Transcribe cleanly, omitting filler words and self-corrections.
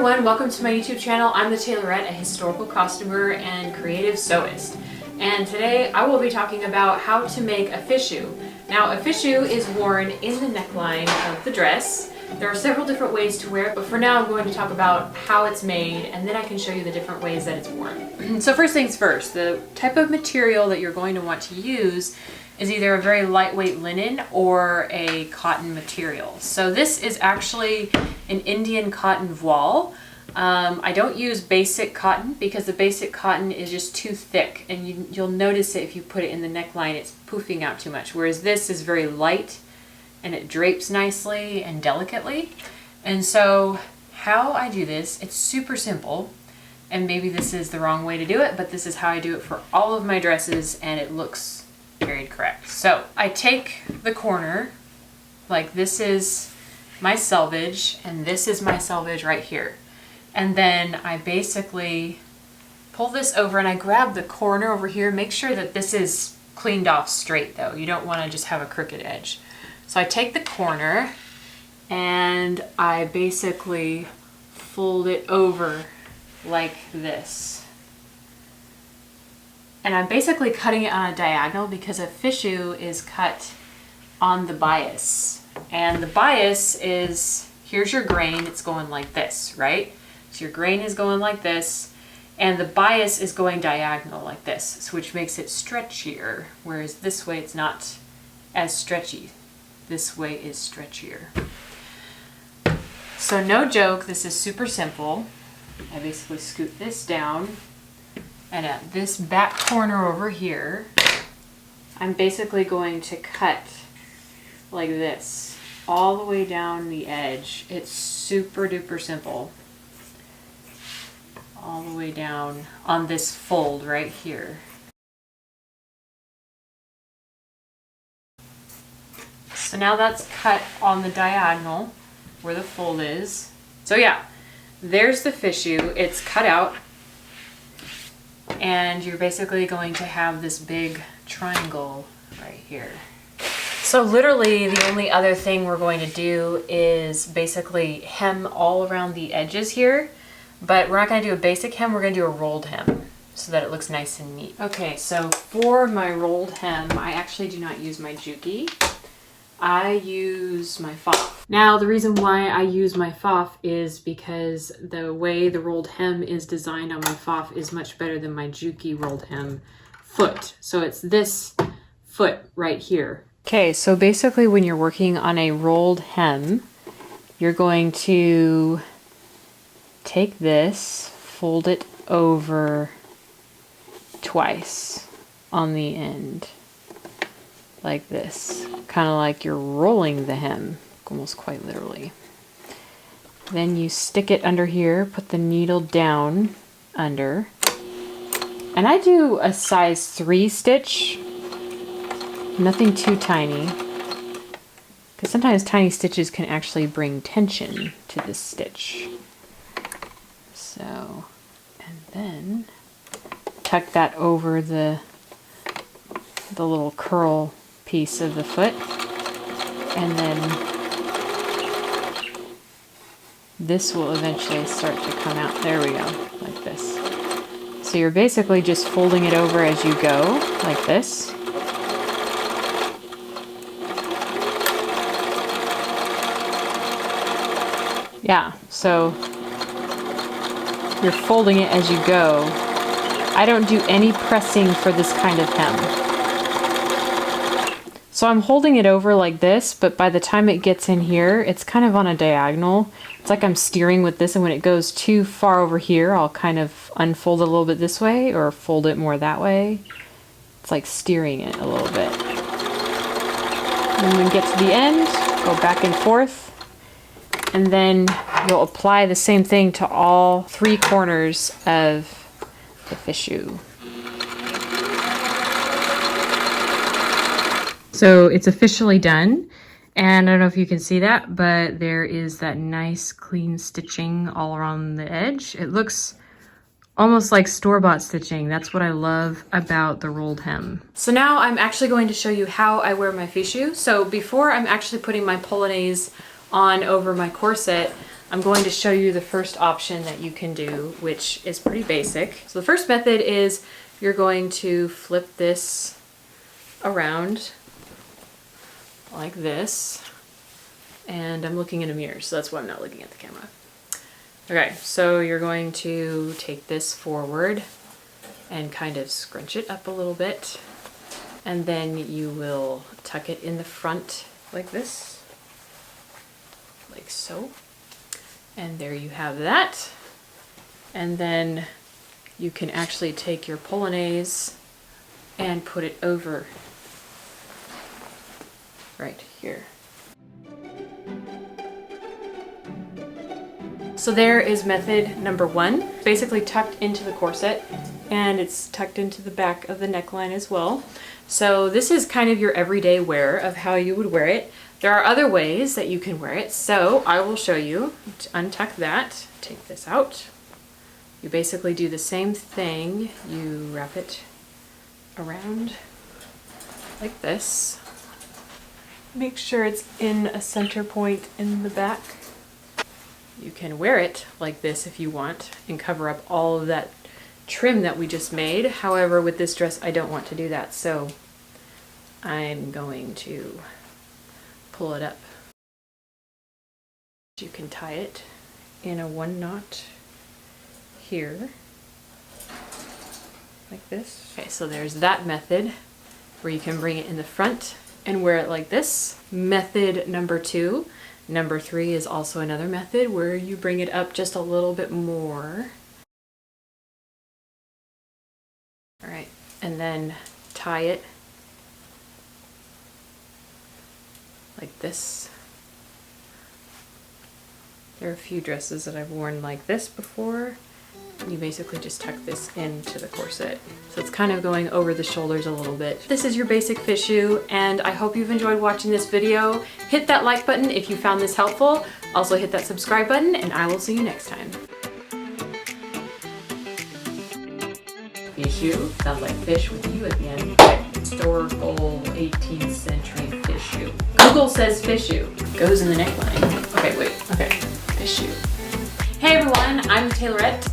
everyone, welcome to my YouTube channel. I'm the Tailorette, a historical costumer and creative sewist. And today I will be talking about how to make a fichu. Now a fichu is worn in the neckline of the dress. There are several different ways to wear it, but for now I'm going to talk about how it's made and then I can show you the different ways that it's worn. So first things first, the type of material that you're going to want to use is either a very lightweight linen or a cotton material. So this is actually an Indian cotton voile. I don't use basic cotton because the basic cotton is just too thick, and you'll notice it if you put it in the neckline, it's poofing out too much, whereas this is very light and it drapes nicely and delicately. And so how I do this, it's super simple, and maybe this is the wrong way to do it, but this is how I do it for all of my dresses and it looks carried correct. So I take the corner, like this is my selvage and this is my selvage right here. And then I basically pull this over and I grab the corner over here. Make sure that this is cleaned off straight though. You don't want to just have a crooked edge. So I take the corner and I basically fold it over like this. And I'm basically cutting it on a diagonal because a fichu is cut on the bias. And the bias is, here's your grain, it's going like this, right? So your grain is going like this, and the bias is going diagonal like this, so which makes it stretchier, whereas this way it's not as stretchy. This way is stretchier. So no joke, this is super simple. I basically scoot this down, and at this back corner over here, I'm basically going to cut like this, all the way down the edge. It's super duper simple. All the way down on this fold right here. So now that's cut on the diagonal where the fold is. So yeah, there's the fichu. It's cut out. And you're basically going to have this big triangle right here. So literally the only other thing we're going to do is basically hem all around the edges here, but we're not going to do a basic hem, we're going to do a rolled hem so that it looks nice and neat. Okay, so for my rolled hem, I actually do not use my juki. I use my foff. Now the reason why I use my foff is because the way the rolled hem is designed on my foff is much better than my juki rolled hem foot. So it's this foot right here. Okay, so basically when you're working on a rolled hem, you're going to take this, fold it over twice on the end. Like this, kind of like you're rolling the hem, almost quite literally. Then you stick it under here, put the needle down under, and I do a size 3 stitch, nothing too tiny, because sometimes tiny stitches can actually bring tension to this stitch. So, and then tuck that over the little curl piece of the foot, and then this will eventually start to come out. There we go, like this. So you're basically just folding it over as you go, like this. Yeah, so you're folding it as you go. I don't do any pressing for this kind of hem. So I'm holding it over like this, but by the time it gets in here, it's kind of on a diagonal. It's like I'm steering with this, and when it goes too far over here, I'll kind of unfold it a little bit this way or fold it more that way. It's like steering it a little bit. And when we get to the end, go back and forth, and then you'll apply the same thing to all 3 corners of the fichu. So it's officially done, and I don't know if you can see that, but there is that nice clean stitching all around the edge. It looks almost like store-bought stitching. That's what I love about the rolled hem. So now I'm actually going to show you how I wear my fichu. So before I'm actually putting my polonaise on over my corset, I'm going to show you the first option that you can do, which is pretty basic. So the first method is you're going to flip this around like this. And I'm looking in a mirror, so that's why I'm not looking at the camera. Okay, so you're going to take this forward and kind of scrunch it up a little bit. And then you will tuck it in the front like this, like so. And there you have that. And then you can actually take your polonaise and put it over right here. So there is method number one, basically tucked into the corset, and it's tucked into the back of the neckline as well. So this is kind of your everyday wear of how you would wear it. There are other ways that you can wear it, so I will show you. To untuck that, take this out. You basically do the same thing. You wrap it around like this. Make sure it's in a center point in the back. You can wear it like this if you want and cover up all of that trim that we just made. However, with this dress, I don't want to do that, so I'm going to pull it up. You can tie it in a one knot here, like this. Okay, so there's that method where you can bring it in the front and wear it like this. Method number two. Number three is also another method where you bring it up just a little bit more. All right, and then tie it like this. There are a few dresses that I've worn like this before. You basically just tuck this into the corset. So it's kind of going over the shoulders a little bit. This is your basic fichu, and I hope you've enjoyed watching this video. Hit that like button if you found this helpful. Also hit that subscribe button, and I will see you next time. Fichu sounds like fish with you at the end. Historical 18th century fichu. Google says fichu. Goes in the neckline. Okay, wait. Okay. Fichu. Hey everyone, I'm the Tailorette.